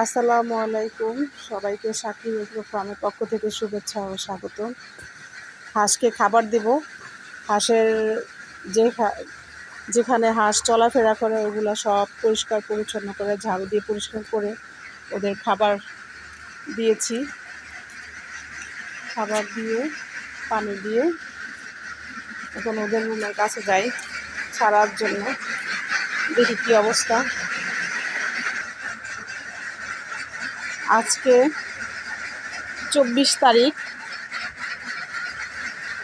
আসসালামু আলাইকুম। সবাইকে সাকিব এগ্রো ফার্মের পক্ষ থেকে শুভেচ্ছা ও স্বাগতম। হাঁসকে খাবার দেব। হাঁসের যে যেখানে হাঁস চলাফেরা করে ওগুলো সব পরিষ্কার পরিচ্ছন্ন করে ঝাড়ু দিয়ে পরিষ্কার করে ওদের খাবার দিয়েছি। খাবার দিয়ে পানি দিয়ে এখন ওদের রুমের কাছে যাই ছাড়ার জন্য, দেখি কী অবস্থা। আজকে 24 তারিখ,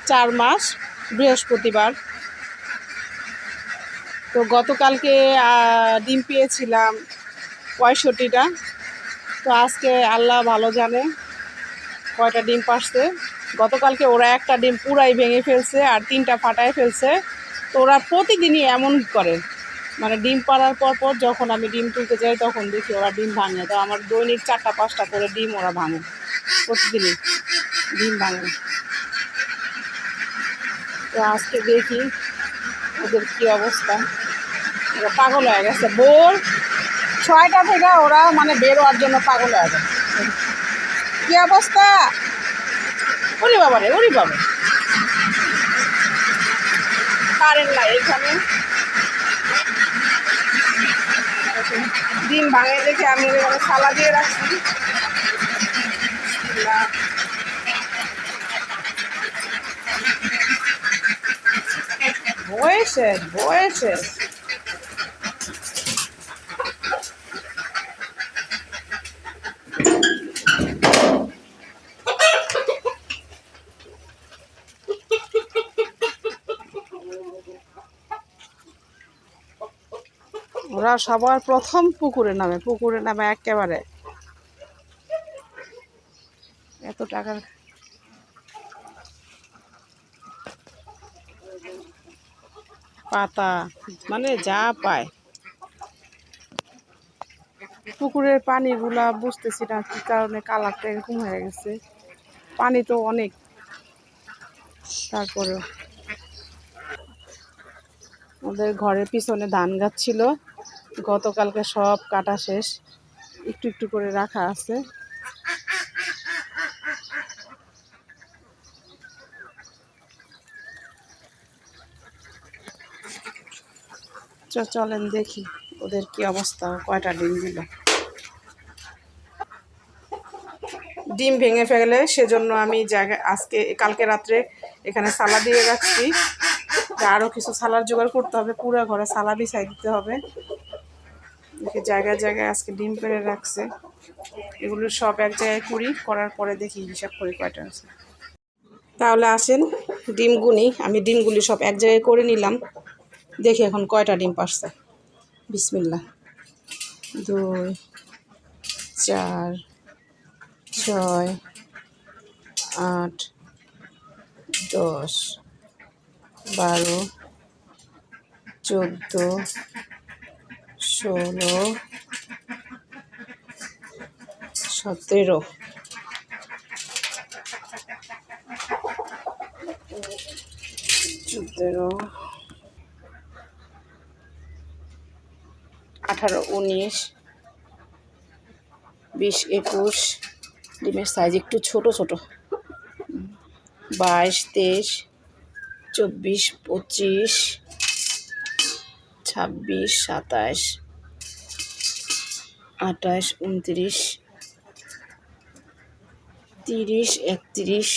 4 মাস, বৃহস্পতিবার। তো গতকালকে ডিম পেয়েছিলাম 65টা। তো আজকে আল্লাহ ভালো জানে কয়টা ডিম পারছে। গতকালকে ওরা একটা ডিম পুরাই ভেঙে ফেলছে আর 3টা ফাটায় ফেলছে। তো ওরা প্রতিদিনই এমন করে, মানে ডিম পাড়ার পর যখন আমি ডিম তুলতে যাই তখন দেখি ওরা ডিম ভাঙে। তো আমার দৈনিক 4টা-5টা করে ডিম ওরা ভাঙে, প্রতিদিনই ডিম ভাঙে। তো আজকে দেখি ওদের কী অবস্থা। ওরা পাগল হয়ে গেছে, ভোর 6টা থেকে ওরা মানে বের হওয়ার জন্য পাগল হয়ে যায়। কী অবস্থা! ওরে বাবা রে, ওরে বাবা, কারেন্ট নাই এখানে। ডিম ভাঙে দেখে আমি এখানে থালা দিয়ে রাখছি। বয়েছে ওরা সবার প্রথম পুকুরে নামে একেবারে এত টাকার পাতা, মানে যা পায়। পুকুরের পানিগুলা বুঝতেছি না কি কারণে কালারটা এরকম হয়ে গেছে। পানি তো অনেক, তারপরেও ওদের ঘরের পিছনে ধান গাছ ছিল, গতকালকে সব কাটা শেষ, একটু একটু করে রাখা আছে। চলেন দেখি ওদের কি অবস্থা, কয়টা ডিম দিল। ডিম ভেঙে ফেলে সেজন্য আমি কালকে রাত্রে এখানে সালা দিয়ে রাখছি। আরও কিছু সালার জোগাড় করতে হবে, পুরো ঘরে সালা বিছাই দিতে হবে। দেখি জায়গায় জায়গায় আজকে ডিম পেড়ে রাখছে, এগুলো সব এক জায়গায় করার পরে দেখি হিসাব করি কয়টা আছে। তাহলে আসেন ডিম গুনি। আমি ডিমগুলি সব এক জায়গায় করে নিলাম, দেখি এখন কয়টা ডিম পারছে। বিসমিল্লাহ। 2, 4, 6, 8, 10, 12, 14, 16, 17, 18, 19, 20, 21। ডিমের সাইজ একটু ছোট ছোট। 22, 23, 24, 25, 26, 27, 28, 29, 30, 31,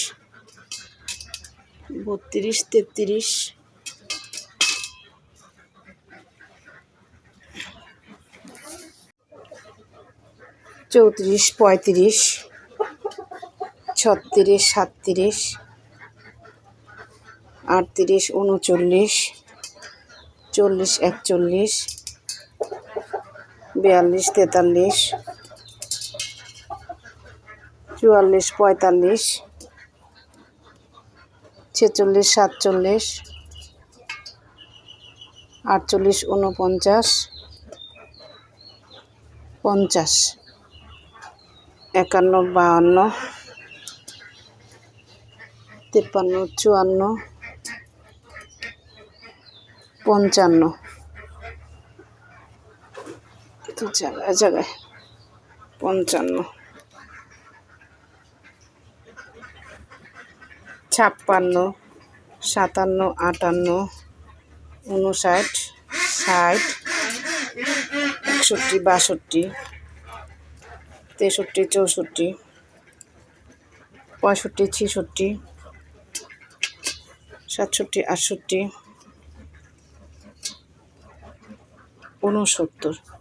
32, 33, 34, 35, 36, 37, 38, 39, 40, 41, 42, 43, 44, 45, 46, 47, 48, 49, 50, 51, 52, 53, 54, 55। তো জায়গায় জায়গায় 55, 56, 57, 58, 59, 60, 61, 62, 63, 64, 65, 66, 67, 68, 69,